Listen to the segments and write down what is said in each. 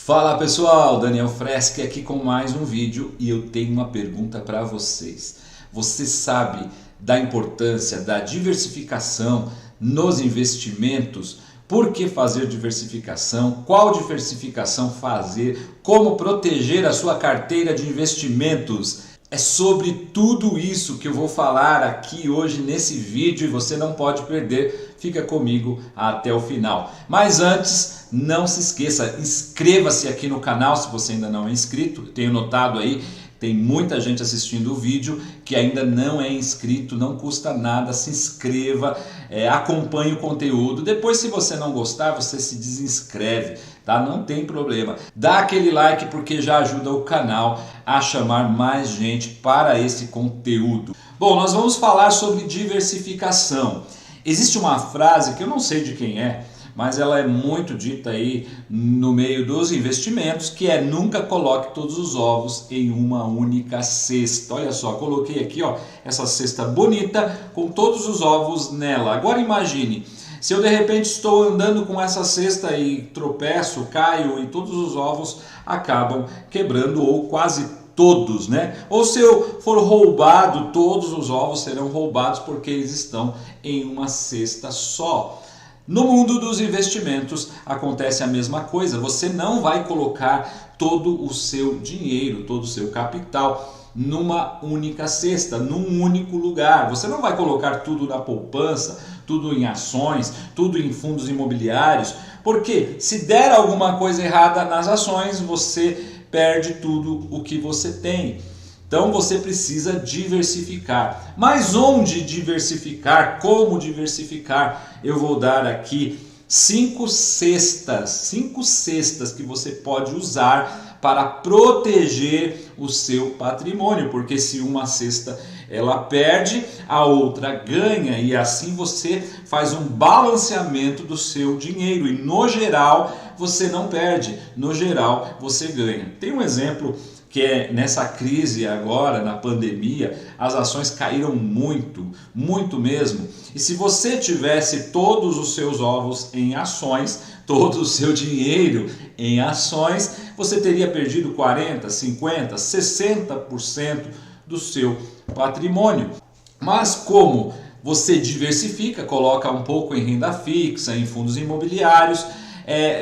Fala pessoal, Daniel Freschi aqui com mais um vídeo e eu tenho uma pergunta para vocês. Você sabe da importância da diversificação nos investimentos? Por que fazer diversificação? Qual diversificação fazer? Como proteger a sua carteira de investimentos? É sobre tudo isso que eu vou falar aqui hoje nesse vídeo e você não pode perder. Fica comigo até o final. Mas antes, não se esqueça, inscreva-se aqui no canal se você ainda não é inscrito. Tenho notado aí, tem muita gente assistindo o vídeo que ainda não é inscrito, não custa nada, se inscreva, acompanhe o conteúdo. Depois, se você não gostar, você se desinscreve, tá? Não tem problema. Dá aquele like porque já ajuda o canal a chamar mais gente para esse conteúdo. Bom, nós vamos falar sobre diversificação. Existe uma frase que eu não sei de quem é, mas ela é muito dita aí no meio dos investimentos, que é: nunca coloque todos os ovos em uma única cesta. Olha só, coloquei aqui essa cesta bonita com todos os ovos nela. Agora imagine, se eu de repente estou andando com essa cesta e tropeço, caio e todos os ovos acabam quebrando, ou quase todos, né? Ou se eu for roubado, todos os ovos serão roubados porque eles estão em uma cesta só. No mundo dos investimentos acontece a mesma coisa. Você não vai colocar todo o seu dinheiro, todo o seu capital numa única cesta, num único lugar. Você não vai colocar tudo na poupança, tudo em ações, tudo em fundos imobiliários, porque se der alguma coisa errada nas ações, você perde tudo o que você tem. Então você precisa diversificar. Mas onde diversificar? Como diversificar? Eu vou dar aqui 5 cestas que você pode usar para proteger o seu patrimônio, porque se uma cesta ela perde, a outra ganha, e assim você faz um balanceamento do seu dinheiro e no geral você não perde, no geral você ganha. Tem um exemplo que é nessa crise agora, na pandemia, as ações caíram muito, muito mesmo. E se você tivesse todos os seus ovos em ações, todo o seu dinheiro em ações, você teria perdido 40%, 50%, 60% do seu patrimônio. Mas como você diversifica, coloca um pouco em renda fixa, em fundos imobiliários,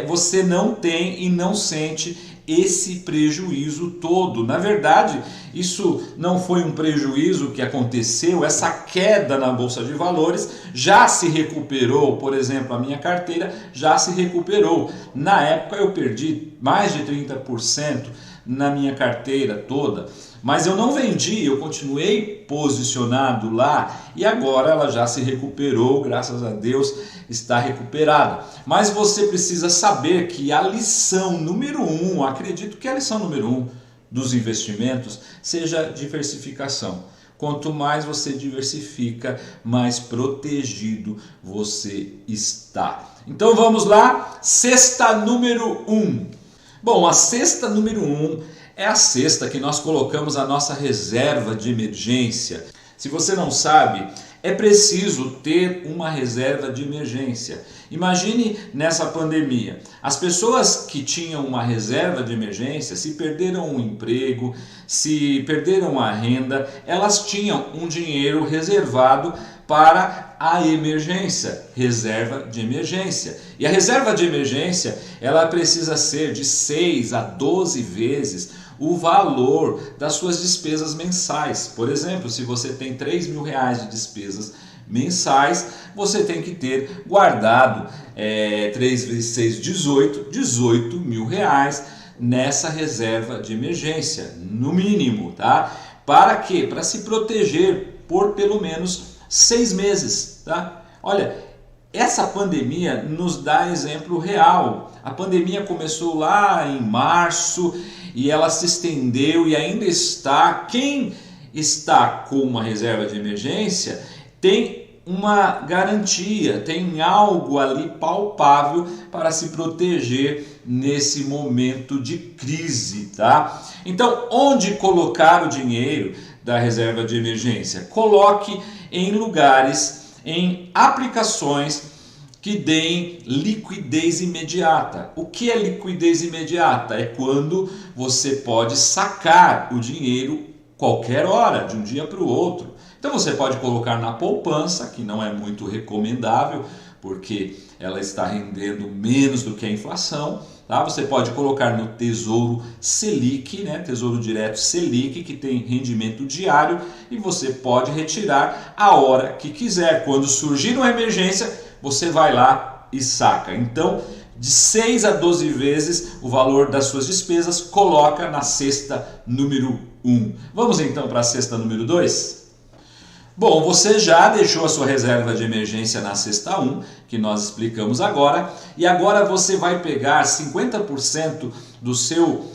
você não tem e não sente esse prejuízo todo. Na verdade, isso não foi um prejuízo que aconteceu, essa queda na Bolsa de Valores já se recuperou. Por exemplo, a minha carteira já se recuperou. Na época eu perdi mais de 30% na minha carteira toda, mas eu não vendi, eu continuei posicionado lá e agora ela já se recuperou, graças a Deus está recuperada. Mas você precisa saber que a lição número 1, acredito que a lição número 1 dos investimentos seja diversificação. Quanto mais você diversifica, mais protegido você está. Então vamos lá, cesta número 1. Bom, a cesta número 1 é a cesta que nós colocamos a nossa reserva de emergência. Se você não sabe, é preciso ter uma reserva de emergência. Imagine nessa pandemia, as pessoas que tinham uma reserva de emergência, se perderam o emprego, se perderam a renda, elas tinham um dinheiro reservado para a emergência, reserva de emergência. E a reserva de emergência, ela precisa ser de 6 a 12 vezes o valor das suas despesas mensais. Por exemplo, se você tem R$3.000 de despesas mensais, você tem que ter guardado 3 vezes 6, 18 mil reais nessa reserva de emergência, no mínimo, tá? Para quê? Para se proteger por pelo menos 6 meses, tá? Olha, essa pandemia nos dá exemplo real. A pandemia começou lá em março e ela se estendeu e ainda está. Quem está com uma reserva de emergência tem uma garantia, tem algo ali palpável para se proteger nesse momento de crise, tá? Então, onde colocar o dinheiro da reserva de emergência? Coloque em lugares, em aplicações que deem liquidez imediata. O que é liquidez imediata? É quando você pode sacar o dinheiro qualquer hora, de um dia para o outro. Então você pode colocar na poupança, que não é muito recomendável, porque ela está rendendo menos do que a inflação. Tá? Você pode colocar no Tesouro Selic, né? Tesouro Direto Selic, que tem rendimento diário, e você pode retirar a hora que quiser. Quando surgir uma emergência, você vai lá e saca. Então, de 6 a 12 vezes o valor das suas despesas, coloca na cesta número 1. Vamos então para a cesta número 2? Bom, você já deixou a sua reserva de emergência na cesta 1, que nós explicamos agora, e agora você vai pegar 50% do seu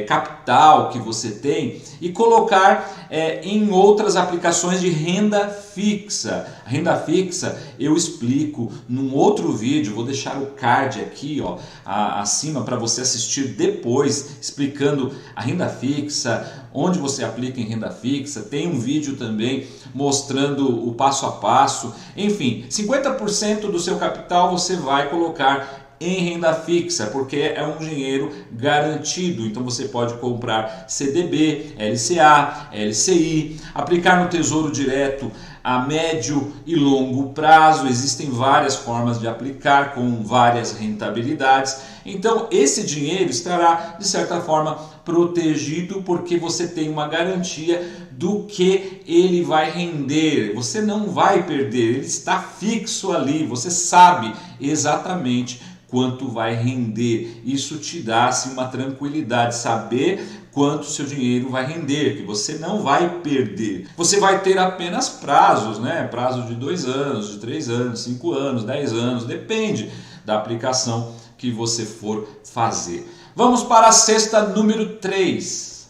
capital que você tem e colocar em outras aplicações de renda fixa. A renda fixa eu explico num outro vídeo, vou deixar o card aqui acima para você assistir depois, explicando a renda fixa, onde você aplica em renda fixa. Tem um vídeo também mostrando o passo a passo. Enfim, 50% do seu capital você vai colocar em renda fixa, porque é um dinheiro garantido. Então você pode comprar CDB, LCA, LCI, aplicar no Tesouro Direto a médio e longo prazo. Existem várias formas de aplicar com várias rentabilidades. Então esse dinheiro estará de certa forma protegido, porque você tem uma garantia do que ele vai render. Você não vai perder, ele está fixo ali, você sabe exatamente quanto vai render. Isso te dá assim, uma tranquilidade, saber quanto seu dinheiro vai render, que você não vai perder. Você vai ter apenas prazos, né? Prazo de 2 anos, de 3 anos, 5 anos, 10 anos, depende da aplicação que você for fazer. Vamos para a cesta número 3.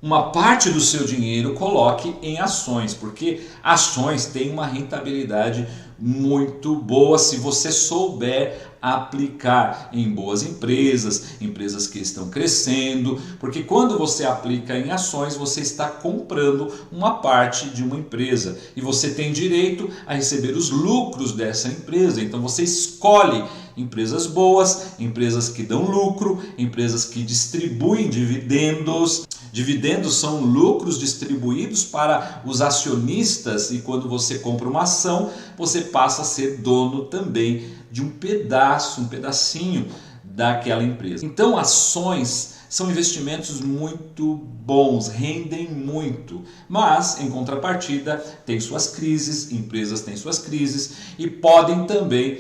Uma parte do seu dinheiro coloque em ações, porque ações têm uma rentabilidade muito boa se você souber aplicar em boas empresas, empresas que estão crescendo, porque quando você aplica em ações, você está comprando uma parte de uma empresa e você tem direito a receber os lucros dessa empresa. Então você escolhe empresas boas, empresas que dão lucro, empresas que distribuem dividendos. Dividendos são lucros distribuídos para os acionistas, e quando você compra uma ação, você passa a ser dono também de um pedacinho daquela empresa. Então, ações são investimentos muito bons, rendem muito, mas em contrapartida tem suas crises, empresas têm suas crises e podem também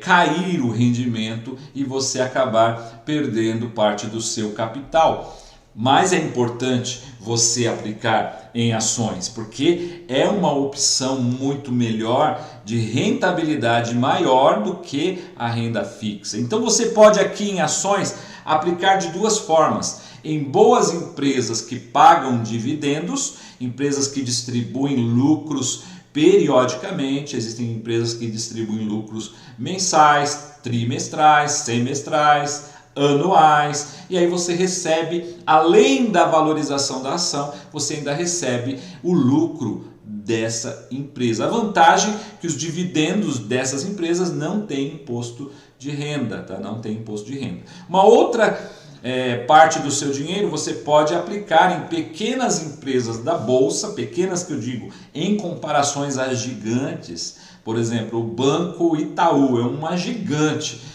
cair o rendimento e você acabar perdendo parte do seu capital. Mas é importante você aplicar em ações, porque é uma opção muito melhor, de rentabilidade maior do que a renda fixa. Então você pode aqui em ações aplicar de duas formas: em boas empresas que pagam dividendos, empresas que distribuem lucros periodicamente. Existem empresas que distribuem lucros mensais, trimestrais, semestrais, anuais, e aí você recebe, além da valorização da ação, você ainda recebe o lucro dessa empresa. A vantagem é que os dividendos dessas empresas não têm imposto de renda, tá? Não tem imposto de renda. Uma outra parte do seu dinheiro você pode aplicar em pequenas empresas da bolsa, pequenas que eu digo em comparações às gigantes. Por exemplo, o Banco Itaú é uma gigante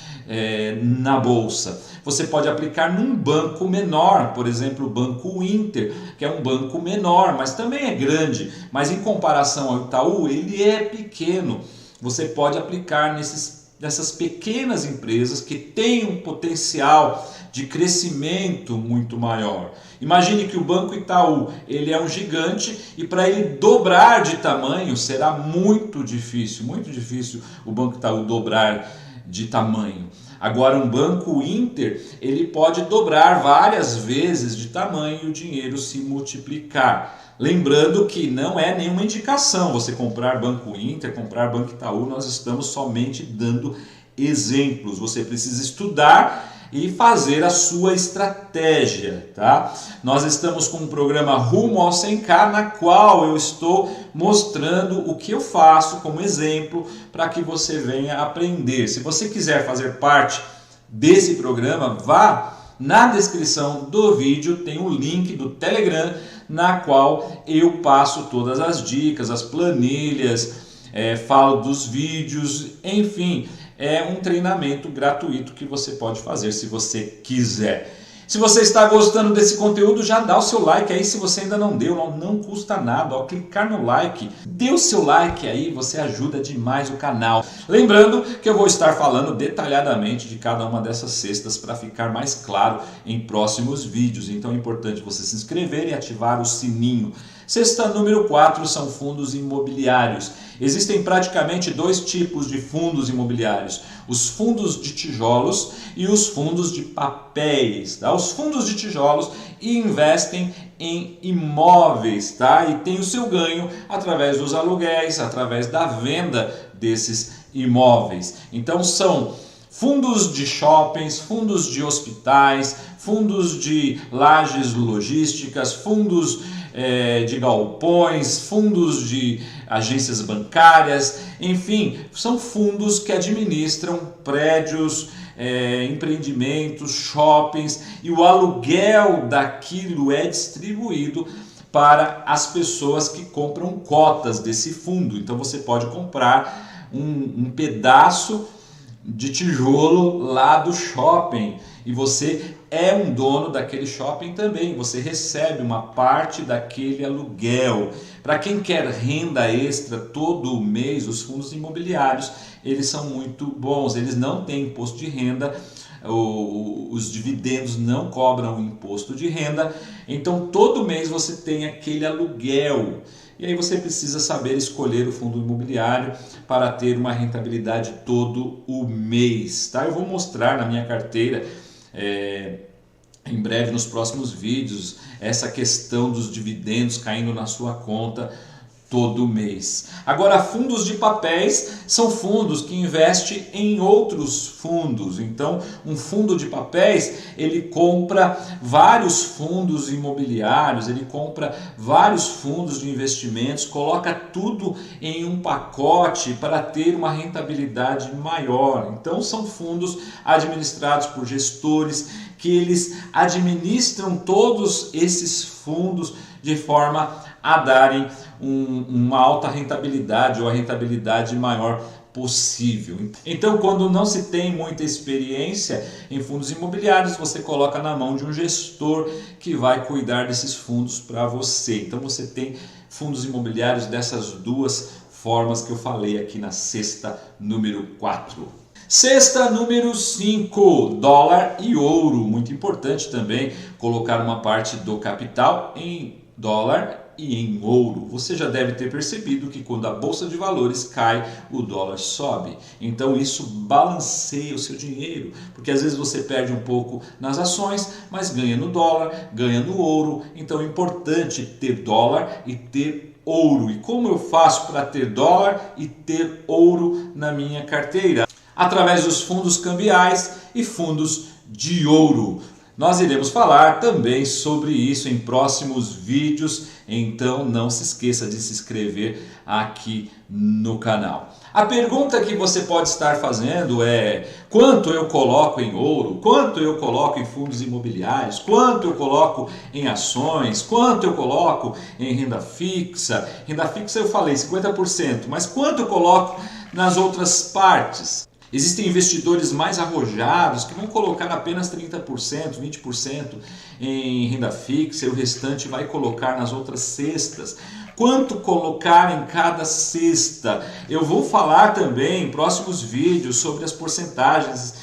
na bolsa. Você pode aplicar num banco menor, por exemplo o Banco Inter, que é um banco menor, mas também é grande, mas em comparação ao Itaú ele é pequeno. Você pode aplicar nessas pequenas empresas que têm um potencial de crescimento muito maior. Imagine que o Banco Itaú ele é um gigante, e para ele dobrar de tamanho será muito difícil o Banco Itaú dobrar de tamanho. Agora um Banco Inter, ele pode dobrar várias vezes de tamanho e o dinheiro se multiplicar. Lembrando que não é nenhuma indicação você comprar Banco Inter, comprar Banco Itaú, nós estamos somente dando exemplos. Você precisa estudar e fazer a sua estratégia, tá? Nós estamos com um programa Rumo ao 100K, na qual eu estou mostrando o que eu faço como exemplo para que você venha aprender. Se você quiser fazer parte desse programa, vá na descrição do vídeo, tem um link do Telegram, na qual eu passo todas as dicas, as planilhas, falo dos vídeos, enfim, é um treinamento gratuito que você pode fazer se você quiser. Se você está gostando desse conteúdo, já dá o seu like aí, se você ainda não deu, não custa nada, ao clicar no like, dê o seu like aí, você ajuda demais o canal. Lembrando que eu vou estar falando detalhadamente de cada uma dessas cestas para ficar mais claro em próximos vídeos, então é importante você se inscrever e ativar o sininho. Cesta número 4 são fundos imobiliários. Existem praticamente dois tipos de fundos imobiliários: os fundos de tijolos e os fundos de papéis. Tá? Os fundos de tijolos investem em imóveis, tá? E tem o seu ganho através dos aluguéis, através da venda desses imóveis. Então são fundos de shoppings, fundos de hospitais, fundos de lajes logísticas, fundos de galpões, fundos de agências bancárias, enfim, são fundos que administram prédios, empreendimentos, shoppings, e o aluguel daquilo é distribuído para as pessoas que compram cotas desse fundo. Então você pode comprar um pedaço de tijolo lá do shopping e você é um dono daquele shopping também, você recebe uma parte daquele aluguel. Para quem quer renda extra todo mês, os fundos imobiliários, eles são muito bons, eles não têm imposto de renda, os dividendos não cobram imposto de renda, então todo mês você tem aquele aluguel. E aí você precisa saber escolher o fundo imobiliário para ter uma rentabilidade todo o mês, tá? Eu vou mostrar na minha carteira em breve, nos próximos vídeos, essa questão dos dividendos caindo na sua conta todo mês. Agora, fundos de papéis são fundos que investem em outros fundos. Então, um fundo de papéis, ele compra vários fundos imobiliários, ele compra vários fundos de investimentos, coloca tudo em um pacote para ter uma rentabilidade maior. Então, são fundos administrados por gestores que eles administram todos esses fundos de forma a darem uma alta rentabilidade ou a rentabilidade maior possível. Então, quando não se tem muita experiência em fundos imobiliários, você coloca na mão de um gestor que vai cuidar desses fundos para você. Então, você tem fundos imobiliários dessas duas formas que eu falei aqui na cesta número 4. Cesta número 5, dólar e ouro. Muito importante também colocar uma parte do capital em dólar e em ouro. Você já deve ter percebido que quando a bolsa de valores cai, o dólar sobe. Então isso balanceia o seu dinheiro, porque às vezes você perde um pouco nas ações, mas ganha no dólar, ganha no ouro. Então é importante ter dólar e ter ouro. E como eu faço para ter dólar e ter ouro na minha carteira? Através dos fundos cambiais e fundos de ouro. Nós iremos falar também sobre isso em próximos vídeos, então não se esqueça de se inscrever aqui no canal. A pergunta que você pode estar fazendo é: quanto eu coloco em ouro? Quanto eu coloco em fundos imobiliários? Quanto eu coloco em ações? Quanto eu coloco em renda fixa? Renda fixa eu falei 50%, mas quanto eu coloco nas outras partes? Existem investidores mais arrojados que vão colocar apenas 30%, 20% em renda fixa e o restante vai colocar nas outras cestas. Quanto colocar em cada cesta? Eu vou falar também em próximos vídeos sobre as porcentagens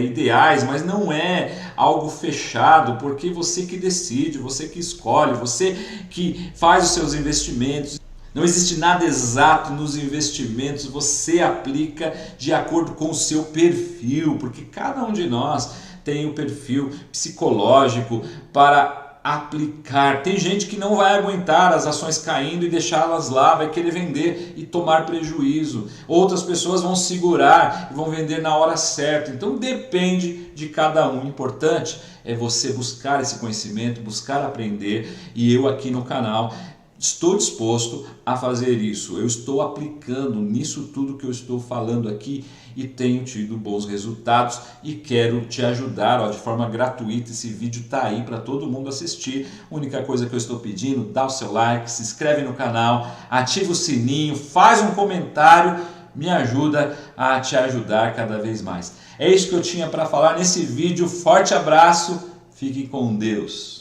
ideais, mas não é algo fechado, porque você que decide, você que escolhe, você que faz os seus investimentos. Não existe nada exato nos investimentos, você aplica de acordo com o seu perfil, porque cada um de nós tem um perfil psicológico para aplicar. Tem gente que não vai aguentar as ações caindo e deixá-las lá, vai querer vender e tomar prejuízo. Outras pessoas vão segurar e vão vender na hora certa. Então depende de cada um. O importante é você buscar esse conhecimento, buscar aprender, e eu aqui no canal estou disposto a fazer isso. Eu estou aplicando nisso tudo que eu estou falando aqui e tenho tido bons resultados e quero te ajudar de forma gratuita. Esse vídeo está aí para todo mundo assistir. A única coisa que eu estou pedindo, dá o seu like, se inscreve no canal, ativa o sininho, faz um comentário, me ajuda a te ajudar cada vez mais. É isso que eu tinha para falar nesse vídeo. Forte abraço, fique com Deus.